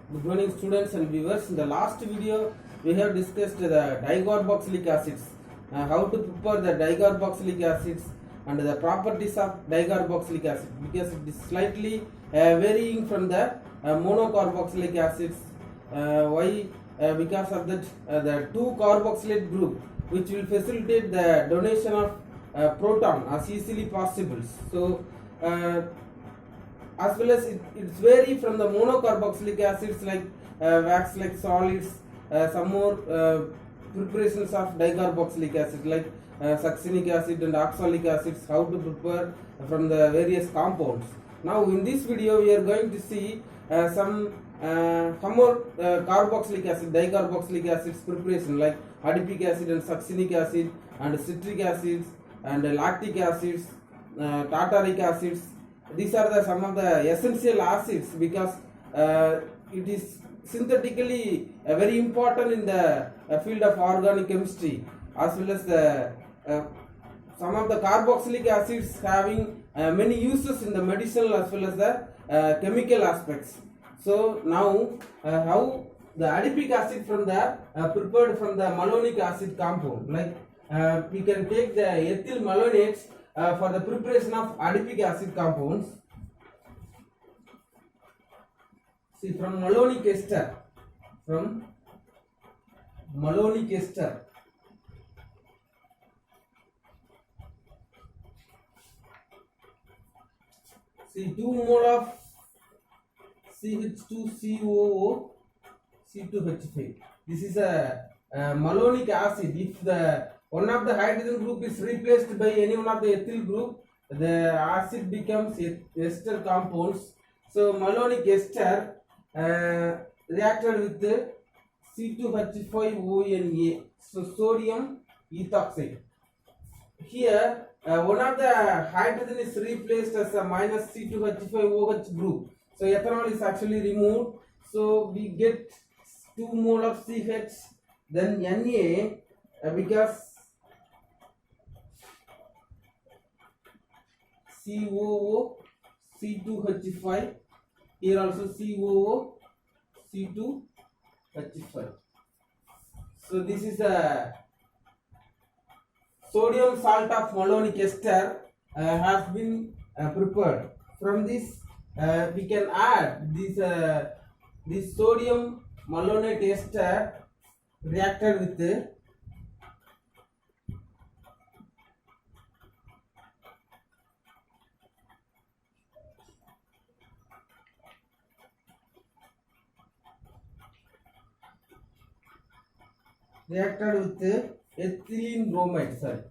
Good morning, students and viewers. In the last video, we have discussed the dicarboxylic acids, how to prepare the dicarboxylic acids and the properties of dicarboxylic acid, because it is slightly varying from the monocarboxylic acids. Why? Because of that, the two carboxylate group, which will facilitate the donation of proton as easily possible. So. As well as it's vary from the monocarboxylic acids like wax like solids, some more preparations of dicarboxylic acid like succinic acid and oxalic acids, how to prepare from the various compounds. Now in this video we are going to see some more carboxylic acid, dicarboxylic acids preparation like adipic acid and succinic acid and citric acids and lactic acids, tartaric acids. These are the some of the essential acids because it is synthetically very important in the field of organic chemistry, as well as the some of the carboxylic acids having many uses in the medicinal as well as the chemical aspects. So now how the adipic acid from the prepared from the malonic acid compound, like we can take the ethyl malonates for the preparation of adipic acid compounds. See, from malonic ester, see 2 mole of CH2COO C2H5. This is a malonic acid. If the one of the hydrogen group is replaced by any one of the ethyl group, the acid becomes ester compounds. So malonic ester reacted with the C2H5ONA, so sodium ethoxide. Here one of the hydrogen is replaced as a minus C2H5OH group, so ethanol is actually removed, so we get 2 mole of CH, then Na, because COO C2H5, here also COO C2H5. So this is a sodium salt of malonic ester has been prepared. From this we can add this sodium malonate ester reacted with the ethylene bromide, sorry,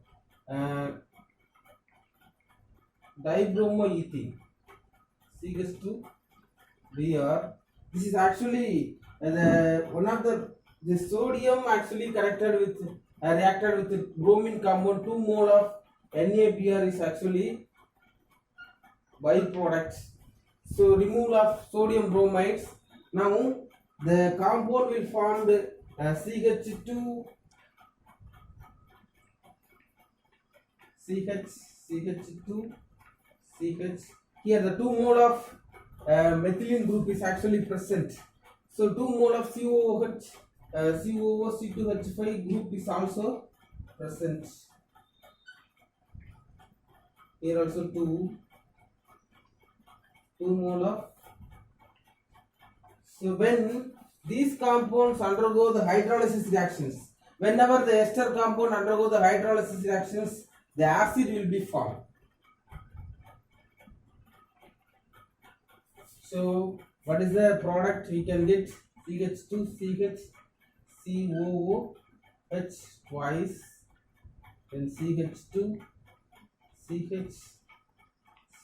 dibromoethene, CH2Br. This is actually the one of the sodium actually connected with reacted with the bromine compound. 2 mole of NaBr is actually byproduct. So removal of sodium bromides. Now the compound will form the CH2 CH2 CH. Here the 2 mole of methylene group is actually present. So 2 mole of COOH COO C2H5 group is also present. Here also 2 mole of. So when these compounds undergo the hydrolysis reactions, whenever the ester compound undergo the hydrolysis reactions, the acid will be formed. So what is the product we can get? CH2 CH twice, then CH2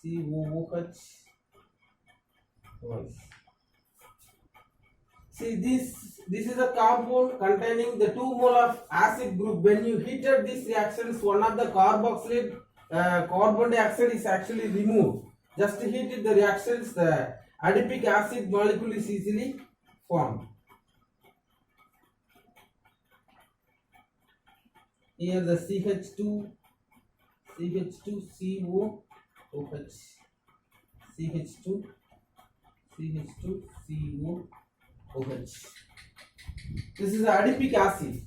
COOH twice. See, this is a compound containing the 2 mole of acid group. When you heated these reactions, one of the carboxylate carbon dioxide is actually removed. Just to heat it, the reactions, the adipic acid molecule is easily formed. Here the CH2 COOH, CH2 CO OH. This is adipic acid.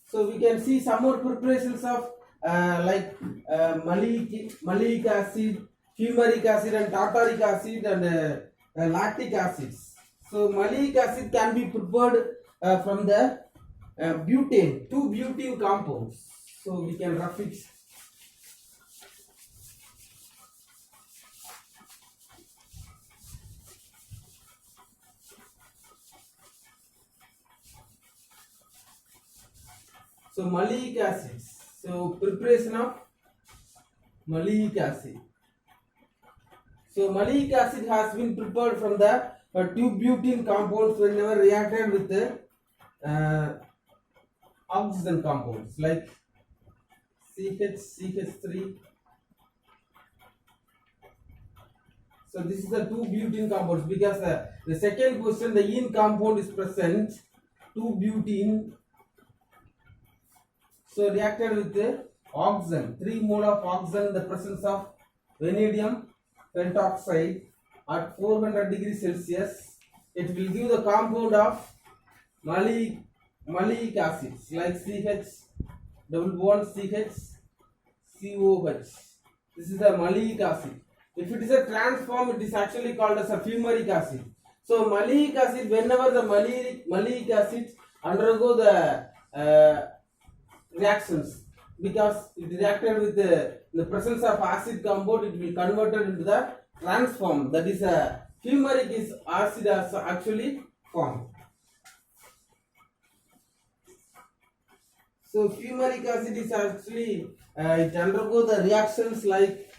So we can see some more preparations of malic acid, fumaric acid, and tartaric acid, and lactic acids. So malic acid can be prepared from the butane, two butene compounds. So we can rough it. So malic acids. So preparation of malic acid. So malic acid has been prepared from the two butene compounds whenever reacted with the oxygen compounds like CH3. So this is the two butene compounds because the second question, the ene compound is present, two butene. So reacted with the oxygen, 3 mole of oxygen in the presence of vanadium pentoxide at 400 degrees Celsius. It will give the compound of malic acids like CH double bond CH COH. This is the malic acid. If it is a transform, it is actually called as a fumaric acid. So malic acid, whenever the malic acid undergo the reactions, because it reacted with the presence of acid compound, it will converted into the transform, that is a fumaric is acid as actually formed. So fumaric acid is actually it undergo the reactions like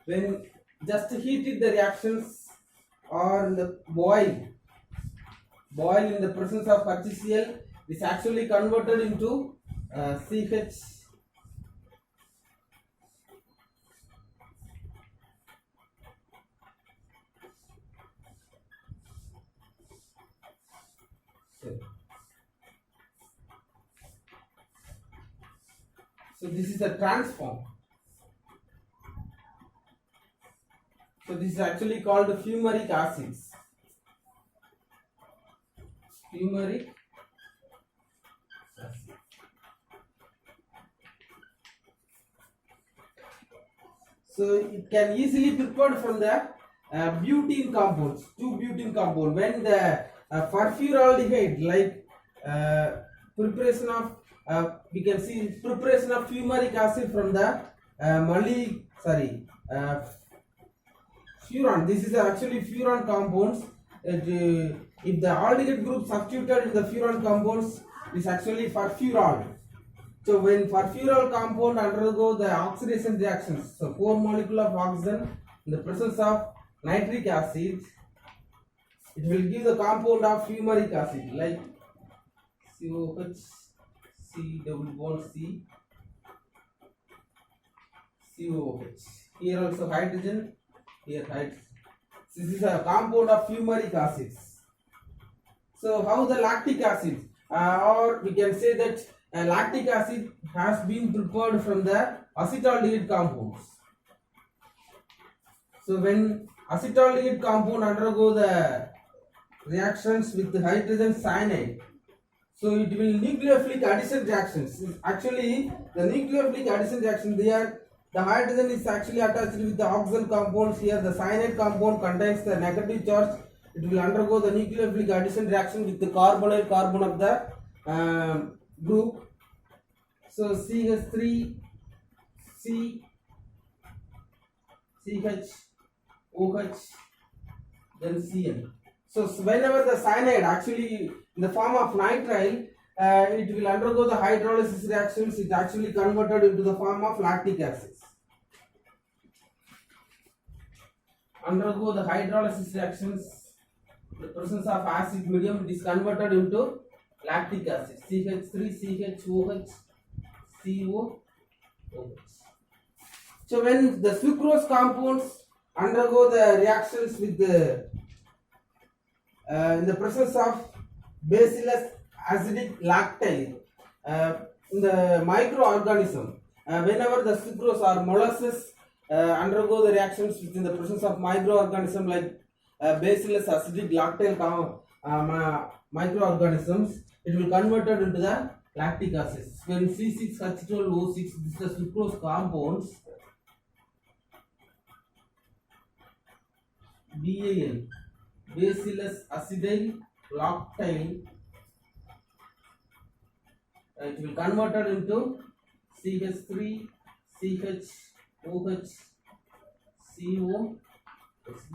when just heated the reactions or in the boil in the presence of HCl, is actually converted into CH so this is a transform. So this is actually called fumaric acids. Fumaric acid. So it can easily be prepared from the butene compounds, two butene compound. When the furfural like preparation of we can see preparation of fumaric acid from the furan. This is actually furan compounds. If the aldehyde group substituted in the furan compounds is actually furfural. So when furfural compound undergo the oxidation reactions, so 4 molecule of oxygen in the presence of nitric acid, it will give the compound of fumaric acid like COH, C double bond C, COH. Here also hydrogen, here hydrogen. This is a compound of fumaric acids. So how the lactic acid, or we can say that lactic acid has been prepared from the acetaldehyde compounds. So when acetaldehyde compound undergo the reactions with the hydrogen cyanide, so it will nucleophilic addition reactions. Actually, the nucleophilic addition reaction, there the hydrogen is actually attached with the oxygen compounds. Here the cyanide compound contains the negative charge. It will undergo the nucleophilic addition reaction with the carbonyl carbon of the group. So CH3 C CH OH then Cl. So whenever the cyanide actually in the form of nitrile, it will undergo the hydrolysis reactions. It actually converted into the form of lactic acids. Undergo the hydrolysis reactions, the presence of acid medium, it is converted into lactic acid. CH3 CHOH COOH. So when the sucrose compounds undergo the reactions with the in the presence of Bacillus acidic lactyle. In the microorganism, whenever the sucrose or molasses undergo the reactions within the presence of microorganism like Bacillus acidic lactyle microorganisms, it will converted into the lactic acid. When C6H12O6, this is the sucrose compounds, BAL, Bacillus acidyl lactyle, it will converted into CH3, CHOH, CO.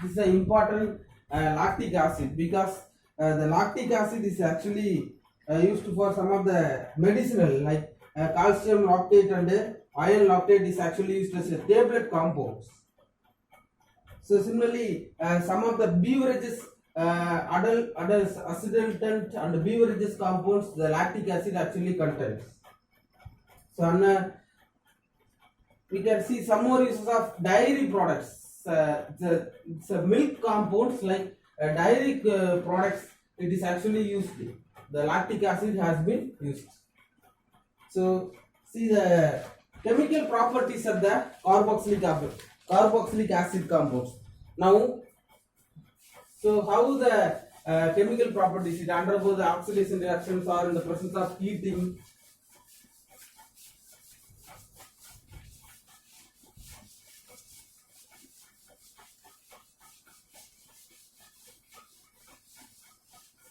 This is an important lactic acid because the lactic acid is actually used for some of the medicinal like calcium lactate and iron lactate is actually used as a tablet compounds. So similarly, some of the beverages, adult acidantant and beverages compounds, the lactic acid actually contains. So we can see some more uses of dairy products. It's a milk compounds like dairy products. It is actually used. The lactic acid has been used. So see the chemical properties of the carboxylic acid compounds. Now, so how the chemical properties, it undergoes the oxidation reactions or in the presence of heating.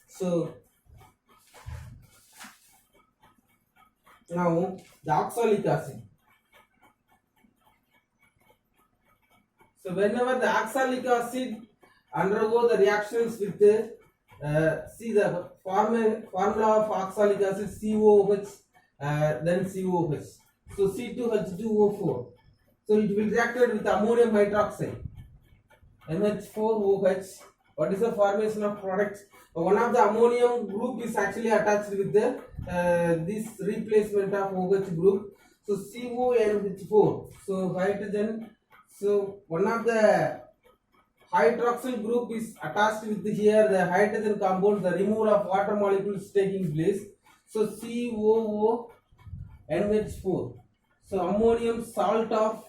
So now the oxalic acid. So whenever the oxalic acid undergo the reactions with see the formula of oxalic acid COOH, then COH. So C2H2O4. So it will reacted with ammonium hydroxide, NH4OH. What is the formation of products? One of the ammonium group is actually attached with the this replacement of OH group. So CONH4. So hydrogen. So one of the hydroxyl group is attached with here the hydrogen compound. The removal of water molecules taking place. So COONH4. So ammonium salt of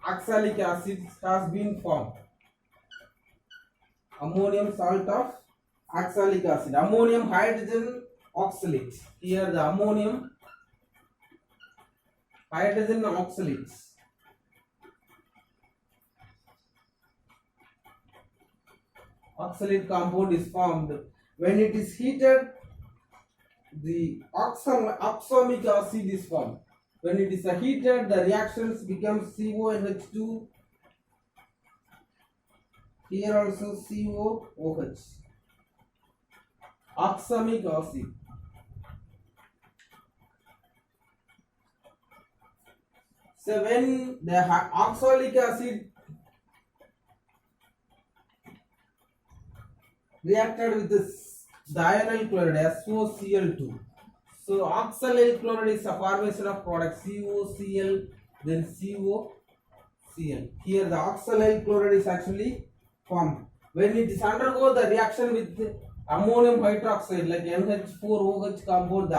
oxalic acid has been formed. Ammonium salt of oxalic acid. Ammonium hydrogen oxalate. Here the ammonium hydrogen oxalates. Oxalate compound is formed. When it is heated, the oxamic acid is formed. When it is heated, the reactions become CONH2. Here also COOH. Oxamic acid. So when the oxalic acid reacted with this dionyl chloride SOCl2. So oxalyl chloride is a formation of product COCl, then COCl. Here the oxalyl chloride is actually formed. When it is undergo the reaction with ammonium hydroxide like NH4OH compound, the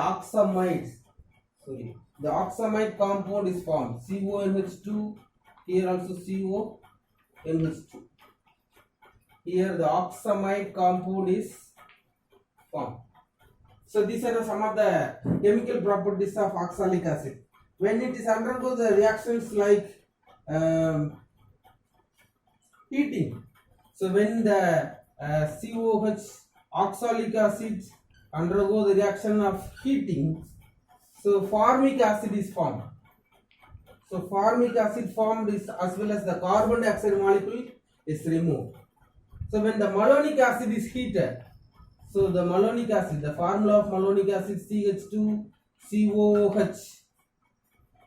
oxamide compound is formed. CONH2. Here also CONH2. Here the oxamide compound is formed. So these are some of the chemical properties of oxalic acid. When it is undergo the reactions like heating. So when the COH oxalic acid undergo the reaction of heating, so formic acid is formed. So formic acid formed is as well as the carbon dioxide molecule is removed. So when the malonic acid is heated, so the malonic acid, the formula of malonic acid CH2COOH.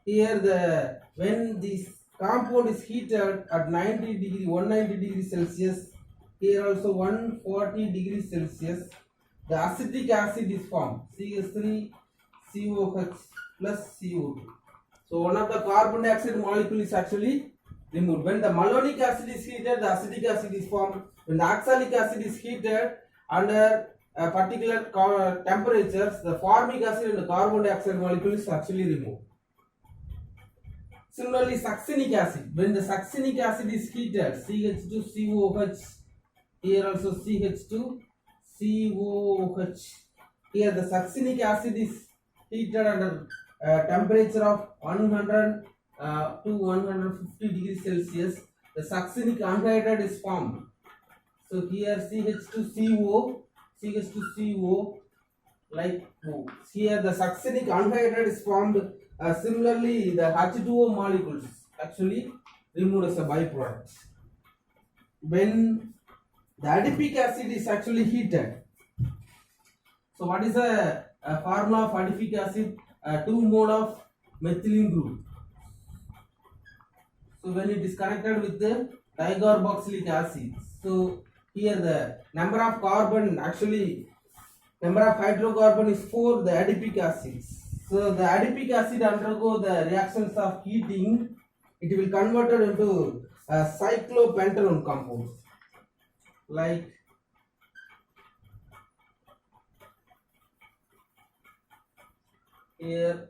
Here when this compound is heated at 190 degrees Celsius, here also 140 degrees Celsius, the acetic acid is formed, CH3COH plus CO2. So one of the carbon dioxide molecule is actually removed. When the malonic acid is heated, the acetic acid is formed. When the oxalic acid is heated under particular temperatures, the formic acid and the carbon dioxide molecule is actually removed. Similarly, succinic acid. When the succinic acid is heated, CH2COOH, here also CH2COOH. Here the succinic acid is heated under temperature of 100 to 150 degrees Celsius. The succinic anhydride is formed. So here CH2CO, like here the succinic anhydride is formed. Similarly, the H2O molecules actually removed as a byproduct. When the adipic acid is actually heated, so what is the formula of adipic acid? 2 mole of methylene group. So when it is connected with the dicarboxylic acid, so here the number of carbon, actually number of hydrocarbon is 4, the adipic acids. So the adipic acid undergo the reactions of heating, it will converted into cyclopentanone compounds like here.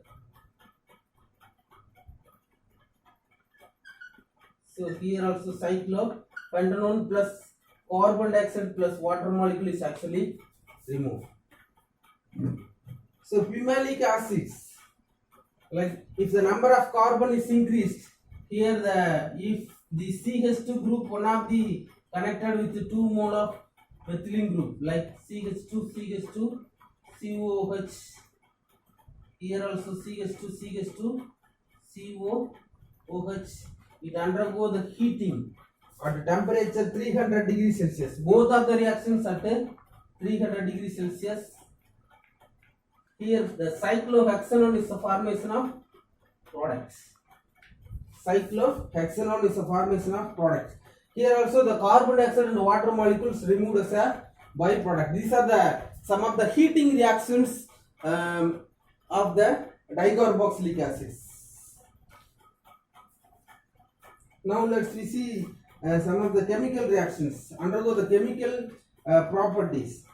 So here also cyclopentanone plus carbon dioxide plus water molecule is actually removed. So fumaric acids, like if the number of carbon is increased, here if the CH2 group, one of the connected with the 2 mole of methylene group like CH2, COOH, here also CH2, COOH, it undergo the heating at temperature 300 degrees Celsius. Both of the reactions at 300 degrees Celsius. Here the cyclohexanone is the formation of products. Cyclohexanone is the formation of products. Here also the carbon dioxide and water molecules removed as a byproduct. These are some of the heating reactions of the dicarboxylic acids. Now let's see some of the chemical reactions undergo the chemical properties.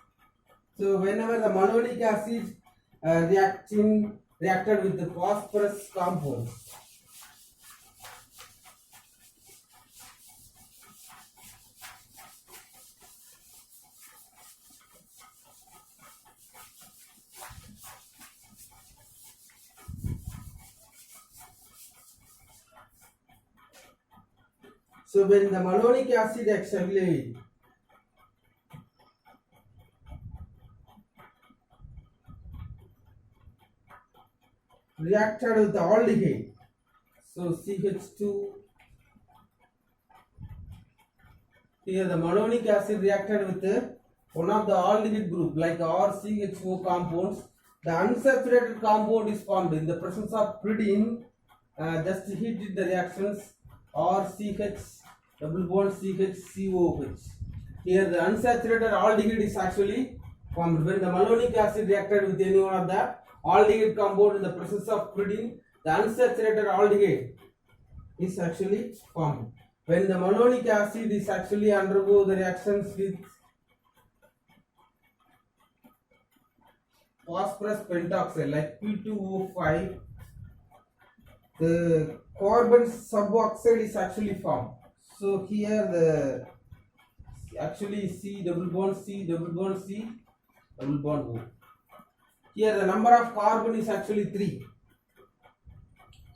So whenever the malonic acid reacted with the phosphorus compounds, so when the malonic acid actually reacted with the aldehyde, so CH2, here the malonic acid reacted with one of the aldehyde group like RCHO compounds, the unsaturated compound is formed in the presence of pyridine. Just heated the reactions RCH double bond CH Here the unsaturated aldehyde is actually formed. When the malonic acid reacted with any one of the aldehyde compound in the presence of pyridine, the unsaturated aldehyde is actually formed. When the malonic acid is actually undergo the reactions with phosphorus pentoxide like P2O5, the carbon suboxide is actually formed. So here the actually C double bond C double bond O. Here the number of carbon is actually 3.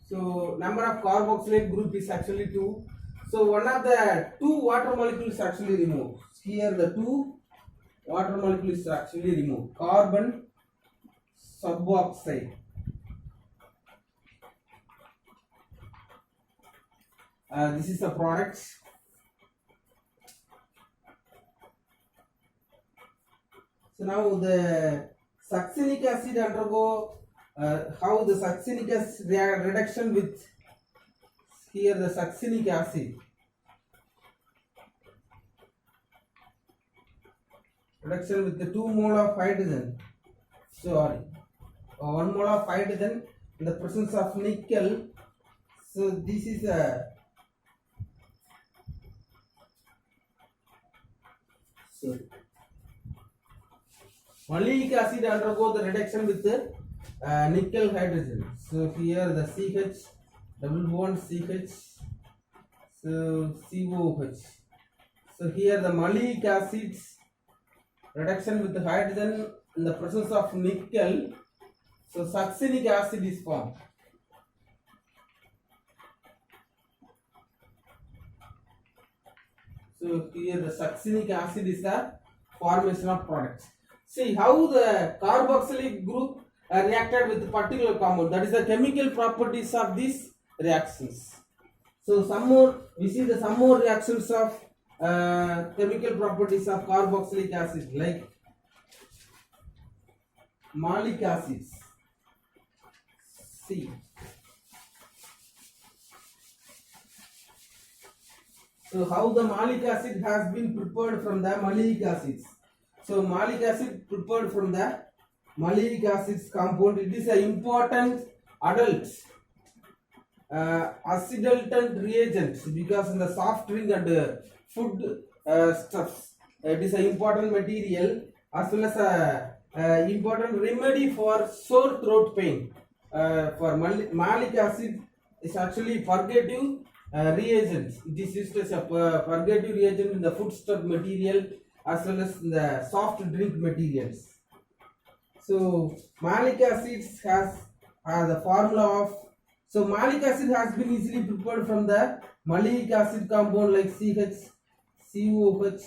So number of carboxylate group is actually 2. So one of the 2 water molecules actually removed. Here the 2 water molecules is actually removed. Carbon suboxide. This is the product. So now the succinic acid undergo how the succinic acid reduction with here the succinic acid reduction with the 2 mole of hydrogen, sorry 1 mole of hydrogen in the presence of nickel. So this is a Malic acid undergo the reduction with nickel hydrogen. So here the CH double bond CH, so COH. So here the malic acids reduction with the hydrogen in the presence of nickel. So succinic acid is formed. So here the succinic acid is the formation of products. See how the carboxylic group reacted with particular compound. That is the chemical properties of these reactions. So some more we see the some more reactions of chemical properties of carboxylic acid like malic acids. See. So how the malic acid has been prepared from the malic acids. So malic acid prepared from the malic acids compound. It is an important adult acidultant reagent because in the soft drink and food stuffs. It is an important material as well as a important remedy for sore throat pain. For malic acid is actually purgative reagent. It is used as a purgative reagent in the foodstuff material as well as in the soft drink materials. So malic acids has the formula of, so malic acid has been easily prepared from the malic acid compound like CH, COH,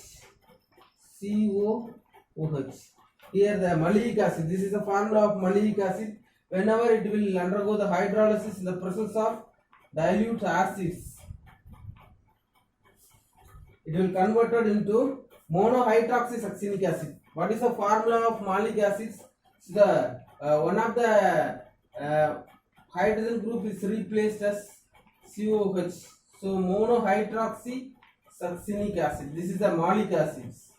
COOH. Here the malic acid, this is the formula of malic acid. Whenever it will undergo the hydrolysis in the presence of dilute acids, it will converted into monohydroxysuccinic acid. What is the formula of malic acids? So the one of the hydrogen group is replaced as COH. So monohydroxysuccinic acid. This is the malic acids.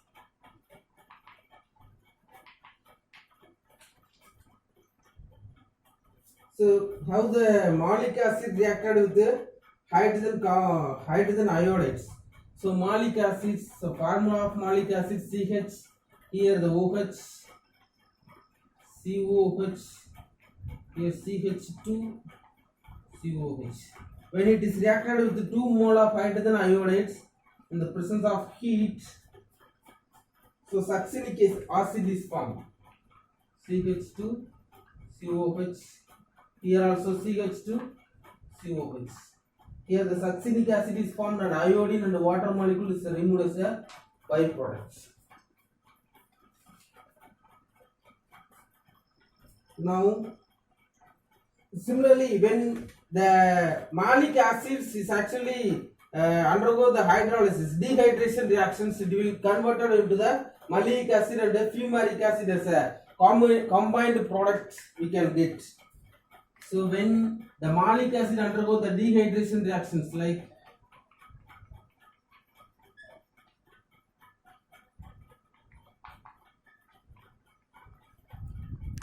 So how the malic acid reacted with the hydrogen iodides. So malic acids, so formula of malic acid CH, here the OH, COOH, here CH2, COH. When it is reacted with the 2 mole of hydrogen iodides in the presence of heat, so succinic acid is formed. CH2, COH. Here also CH2, COH. Here the succinic acid is formed and iodine and the water molecule is removed as a byproduct. Now, similarly, when the malic acids is actually undergo the hydrolysis, dehydration reactions, it will converted into the malic acid and the fumaric acid as a combined product we can get. So when the malic acid undergo the dehydration reactions like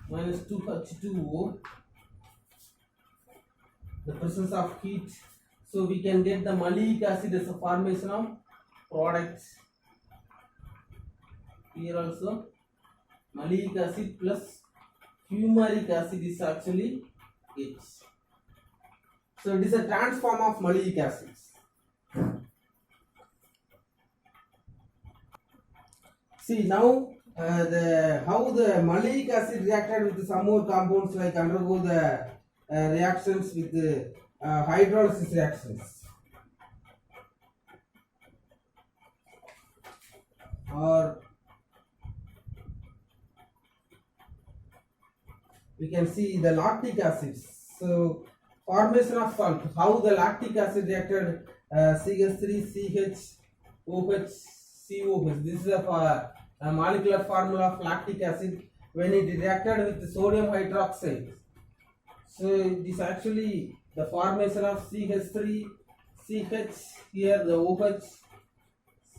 -2H2O, the presence of heat, so we can get the malic acid as a formation of products. Here also malic acid plus fumaric acid is actually it. So it is a transform of malic acids. See now how the malic acid reacted with some more compounds like undergo the reactions with the hydrolysis reactions, or we can see the lactic acids. So formation of salt, how the lactic acid reacted CH3, CH, COH. This is a molecular formula of lactic acid when it reacted with sodium hydroxide. So it is actually the formation of CH3, CH, here the OH,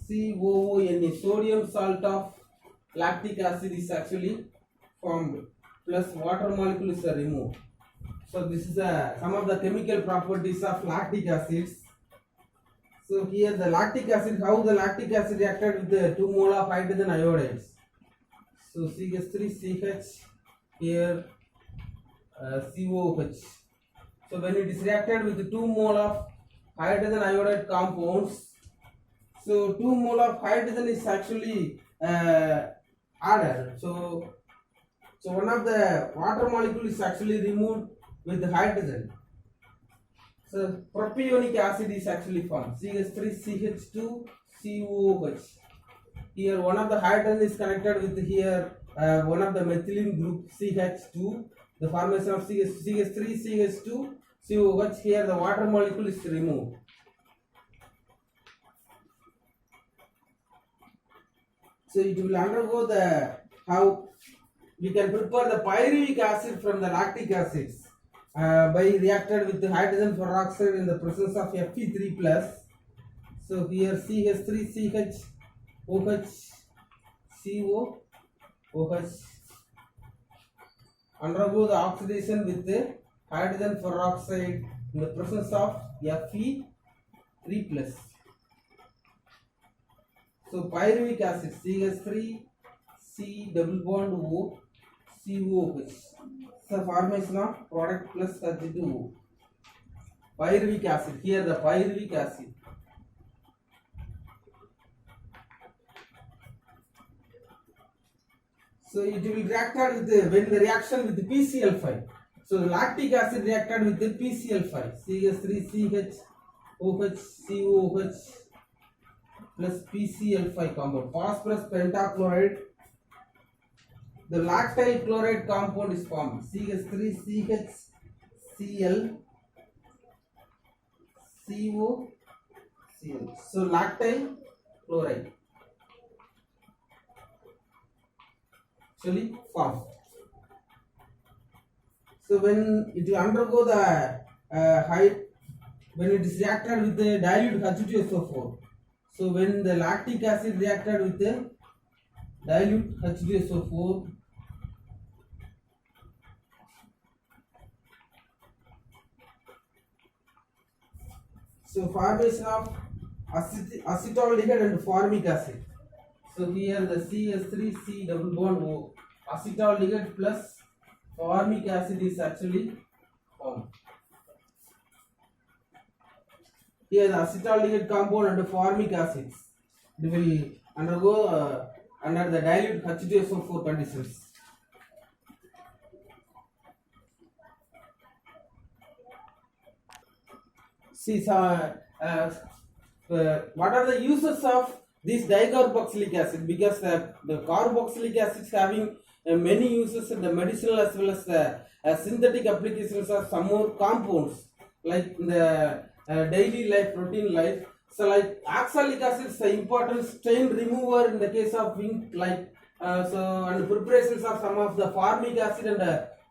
COONA, sodium salt of lactic acid is actually formed, plus water molecule is removed. So this is some of the chemical properties of lactic acids. So here the lactic acid, how the lactic acid reacted with the 2 mole of hydrogen iodides. So CH3CH here COH. So when it is reacted with 2 mole of hydrogen iodide compounds, so 2 mole of hydrogen is actually added. So one of the water molecule is actually removed with the hydrogen. So propionic acid is actually formed. CH3CH2COOH. Here one of the hydrogen is connected with here one of the methylene group CH2. The formation of CH3CH2COOH. Here the water molecule is removed. So it will undergo the how we can prepare the pyruvic acid from the lactic acids by reacted with the hydrogen peroxide in the presence of Fe3 plus. So here CH3CHOH COOH undergo the oxidation with the hydrogen peroxide in the presence of Fe3 plus. So pyruvic acid CH3C double bond O COOH. So formation of product plus H2O. Pyruvic acid. Here the pyruvic acid. So it will reacted with the, when the reaction with the PCl5. So the lactic acid reacted with the PCl5. CH3CH OH COOH plus PCl5 compound. Phosphorus pentachloride. The lactyl chloride compound is formed. CH3CHCl COCl. So lactyl chloride actually formed. So when it will undergo the when it is reacted with the dilute H2SO4. So when the lactic acid reacted with the dilute H2SO4, so formation of acetaldehyde and formic acid. So here the CH3C double bond O, acetaldehyde plus formic acid is actually formed. Here the acetaldehyde compound and formic acids will undergo under the dilute H2SO4 conditions. See, what are the uses of this dicarboxylic acid? Because the carboxylic acids having many uses in the medicinal as well as the synthetic applications of some more compounds like in the daily life, routine life. So like oxalic acid is an important stain remover in the case of ink, like and preparations of some of the formic acid and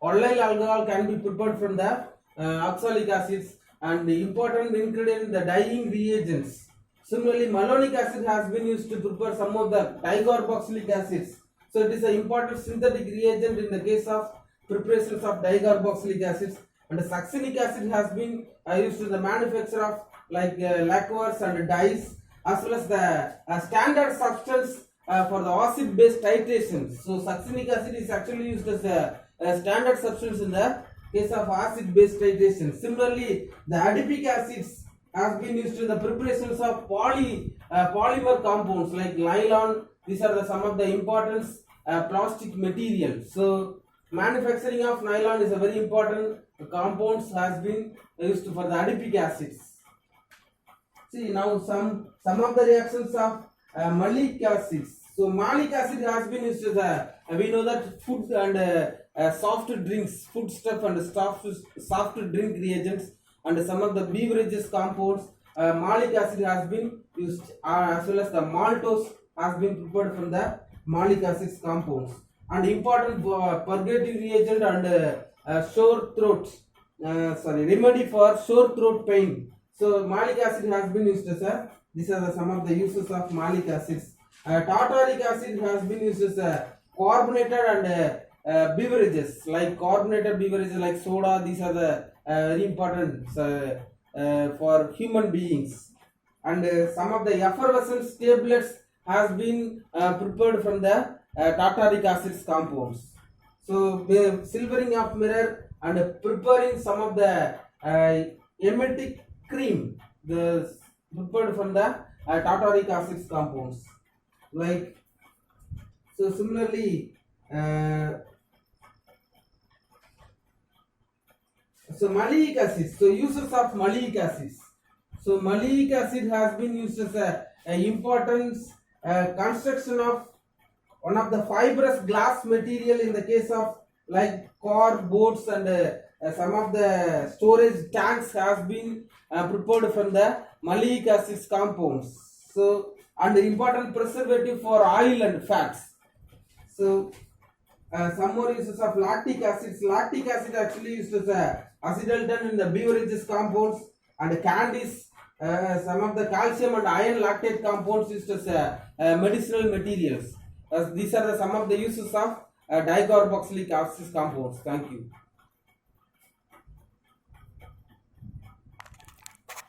allyl alcohol can be prepared from the oxalic acids, and the important ingredient in the dyeing reagents. Similarly, malonic acid has been used to prepare some of the dicarboxylic acids. So it is an important synthetic reagent in the case of preparations of dicarboxylic acids. And the succinic acid has been used in the manufacture of like lacquers and dyes, as well as the standard substance for the acid based titration. So succinic acid is actually used as a standard substance in the case of acid based titration. Similarly, the adipic acids has been used in the preparations of polymer compounds like nylon. These are some of the important plastic materials. So manufacturing of nylon is a very important compounds has been used for the adipic acids. See now some of the reactions of malic acids. So malic acid has been used as we know that food and soft drinks, food stuff and soft drink reagents and some of the beverages compounds, malic acid has been used as well as the maltose has been prepared from the malic acids compounds. And important purgative reagent and remedy for sore throat pain. So malic acid has been used as these are some of the uses of malic acids. Tartaric acid has been used as carbonated and beverages like carbonated beverages like soda. These are the very important for human beings. And some of the effervescent tablets has been prepared from the tartaric acids compounds. So silvering of mirror and preparing some of the emetic cream, the prepared from the tartaric acids compounds. Like so, similarly, so malic acid. So uses of malic acids. So malic acid has been used as a important construction of one of the fibrous glass material in the case of like car boats and some of the storage tanks has been prepared from the malic acids compounds. So and the important preservative for oil and fats. So some more uses of lactic acids. Lactic acid actually used as a acetaldone in the beverages compounds and candies. Some of the calcium and iron lactate compounds used as medicinal materials. These are some of the uses of dicarboxylic acid compounds. Thank you.